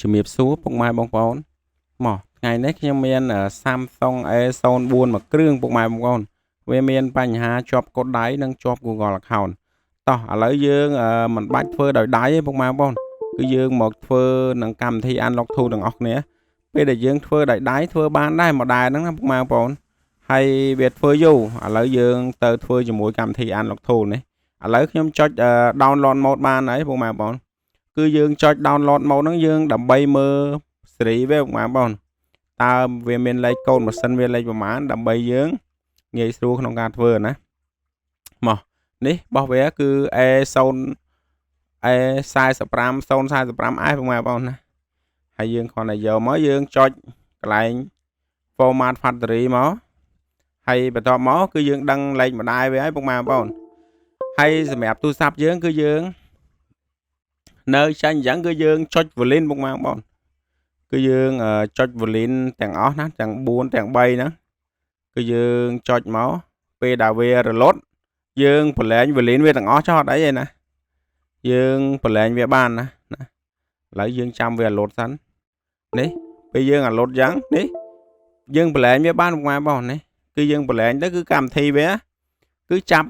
ជំរាបសួរពុកម៉ែបងប្អូនមកថ្ងៃនេះខ្ញុំមាន Samsung A04 មួយគ្រឿងពុកម៉ែបងប្អូនវាមានបញ្ហាជាប់កដដៃនិងជាប់ Google Account តោះឥឡូវយើងមិនបាច់ធ្វើដោយដៃទេពុកម៉ែបងប្អូនគឺយើងមកធ្វើនឹងកម្មវិធី Unlock Tool ទាំងអស់គ្នាពេលដែលយើងធ្វើដោយដៃធ្វើបានដែរមួយដែរហ្នឹងណាពុកម៉ែបងប្អូនហើយវាធ្វើយូរឥឡូវយើងទៅធ្វើជាមួយកម្មវិធី Unlock Tool នេះឥឡូវខ្ញុំចុច download mode បានហើយពុកម៉ែបងប្អូនគឺយើងចុច download mode ហ្នឹងយើងដើម្បីមើលសេរីវាពុកម៉ែបងប្អូនតើវាមានលេខកូដម៉ាស៊ីនវាលេខប្រមាណដើម្បីយើងងាយស្រួលក្នុងការធ្វើណាមកនេះរបស់វាគឺ A45 ពុកម៉ែបងប្អូនណាហើយយើងគ្រាន់តែយកមកយើងចុចកន្លែង format factory មកហើយបន្ទាប់មកគឺយើងដឹងលេខម្ដាយវាហើយពុកម៉ែបងប្អូនហើយសម្រាប់ទូរស័ព្ទយើងគឺយើងនៅចាញ់អញ្ចឹងគឺយើងចុច volume ពុកម៉ែបងប្អូនគឺយើងចុច volume ទាំងអស់ណាទាំង4ទាំង3ហ្នឹងគឺយើងចុចមកពេលដែលវារលត់យើងប្រឡែង volume វាទាំងអស់ចោះអត់អីទេណាយើងប្រឡែងវាបានណាឥឡូវយើងចាំវារលត់សិននេះពេលយើងរលត់អញ្ចឹងនេះយើងប្រឡែងវាបានពុកម៉ែបងប្អូននេះគឺយើងប្រឡែងទៅគឺកម្មវិធីវាគឺចាប់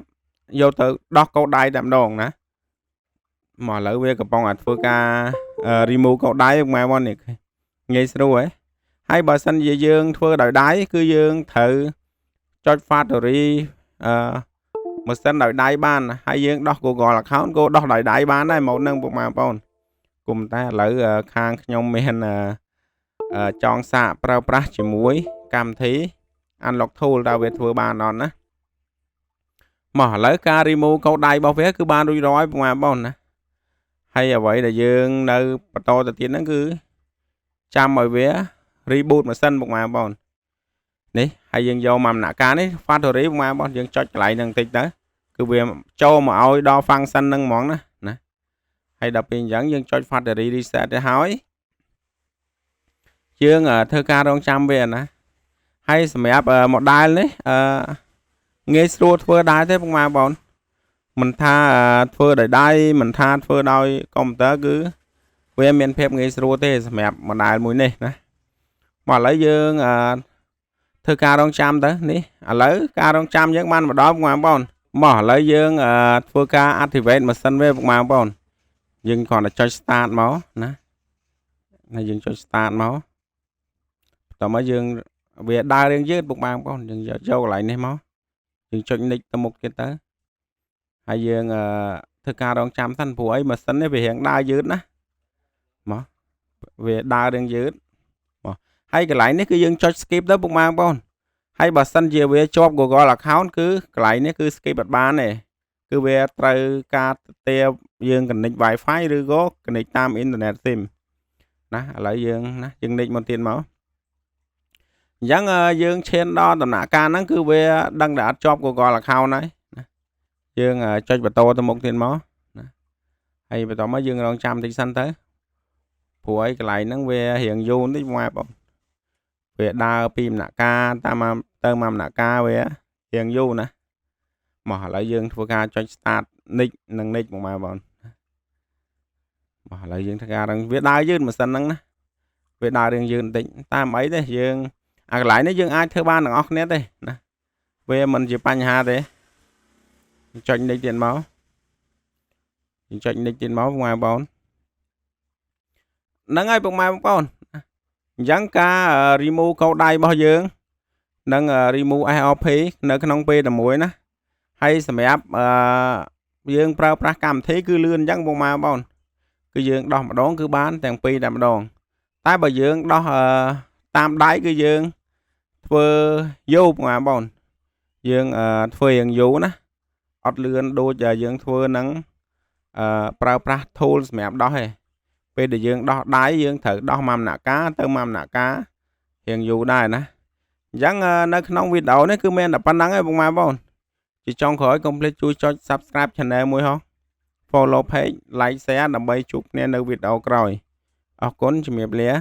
យកទៅដោះកោដដៃតែម្ដងណាមកឥឡូវវាកំពុងធ្វើការ remove កោដដៃពុកម៉ែបងនេះងាយស្រួលហើយបើសិនជាយើងធ្វើដោយដៃគឺយើងត្រូវចុច factory ម៉ាស៊ីនដោយដៃបានហើយយើងដោះ Google account ក៏ដោះដោយដៃបានដែរម៉ូតហ្នឹងពុកម៉ែបងប្អូនគុំតែឥឡូវខាងខ្ញុំមានចង់សាកប្រើប្រាស់ជាមួយកម្មវិធី Unlock Tool តើវាធ្វើបានអត់ណាមកឥឡូវការ remove កោដដៃរបស់វាគឺបានរួចរាល់ពុកម៉ែបងប្អូនណាហើយអ្វីដែលយើងនៅបន្តទៅទៀតហ្នឹងគឺចាំឲ្យវា reboot ម៉ាស៊ីនពុកម៉ែបងប្អូននេះហើយយើងយកមកដំណាក់កាលនេះ factory ពុកម៉ែបងប្អូនយើងចុចកន្លែងហ្នឹងបន្តិចទៅគឺវាចូលមកឲ្យដល់ function ហ្នឹងហ្មងណាហើយដល់ពេលអញ្ចឹងយើងចុច factory reset ទៅហើយយើងធ្វើការរងចាំវាណាហើយសម្រាប់ model នេះងាយស្រួលធ្វើដែរទេពុកម៉ែបងប្អូនមិនថាធ្វើដោយដៃមិនថាធ្វើដោយកុំព្យូទ័រគឺវាមានភាពងាយស្រួលទេសម្រាប់ model មួយនេះណាមកឥឡូវយើងធ្វើការរងចាំទៅនេះឥឡូវការរងចាំយើងបានមកដល់ពុកម៉ែបងប្អូនមកឥឡូវយើងធ្វើការ activate ម៉ាស៊ីនវាពុកម៉ែបងប្អូនយើងគ្រាន់តែចុច start មកណាហើយយើងចុច start មកតោះមកយើងវាដើររៀងយឺតពុកម៉ែបងប្អូនយើងយកកន្លែងនេះមកយើងចុច next ទៅមុខទៀតទៅហើយយើងធ្វើការរងចាំសិនព្រោះអីម៉ាស៊ីននេះវារៀងដើរយឺតណាមកវាដើររៀងយឺតមកហើយកន្លែងនេះគឺយើងចុច skip ទៅពុកម៉ែបងប្អូនហើយបើសិនជាវាជាប់ Google account គឺកន្លែងនេះគឺ skip អត់បានទេគឺវាត្រូវការទាយើង connect Wi-Fi ឬក៏ connect តាម internet SIM ណាឥឡូវយើងណាយើង next មកទៀតមកអញ្ចឹងយើងឈានដល់ដំណាក់កាលហ្នឹងគឺវាដឹងតែអត់ជាប់ Google account ហើយណាយើងចុចបន្តទៅមុខទៀតមកណាហើយបន្តមកយើងរងចាំតិចសិនទៅព្រោះឲ្យកន្លែងហ្នឹងវារៀងយូរបន្តិចម៉ែបងវាដើរពីដំណាក់កាលតាមទៅមកដំណាក់កាលវារៀងយូរណាមកឥឡូវយើងធ្វើការចុច start nick និង nick មកម៉ែបងមកឥឡូវយើងធ្វើការរងវាដើរយឺតម៉ាស៊ីនហ្នឹងណាវាដើររៀងយឺតបន្តិចតាមអីទេយើងអាកន្លែងនេះយើងអាចធ្វើបានទាំងអស់គ្នាទេណាវាមិនជាបញ្ហាទេចុច nick ទៀតមកយើងចុច nick ទៀតមកពុកម៉ែបងប្អូនហ្នឹងហើយពុកម៉ែបងប្អូនអញ្ចឹងការ remove កោដដៃរបស់យើងនិង remove SRP នៅក្នុងពេលតែមួយណាហើយសម្រាប់យើងប្រើប្រាស់កម្មវិធីគឺលឿនអញ្ចឹងពុកម៉ែបងប្អូនគឺយើងដោះម្ដងគឺបានទាំងពីរតែម្ដងតែបើយើងដោះតាមដៃគឺយើងធ្វើយូរពុកម៉ែបងប្អូនយើងធ្វើយ៉ាងយូរណាអត់លឿនដូចយើងធ្វើនឹងប្រើប្រាស់ tool សម្រាប់ដោះទេពេលដែលយើងដោះដៃយើងត្រូវដោះមកដំណាក់កាលទៅមកដំណាក់កាលរៀងយូរដែរណាអញ្ចឹងនៅក្នុងវីដេអូនេះគឺមានតែប៉ុណ្្នឹងឯងពុកម៉ែបងប្អូនជាចុងក្រោយកុំភ្លេចជួយចុច subscribe channel មួយហោះ follow page like share ដើម្បីជួបគ្នានៅវីដេអូក្រោយអរគុណជំរាបលា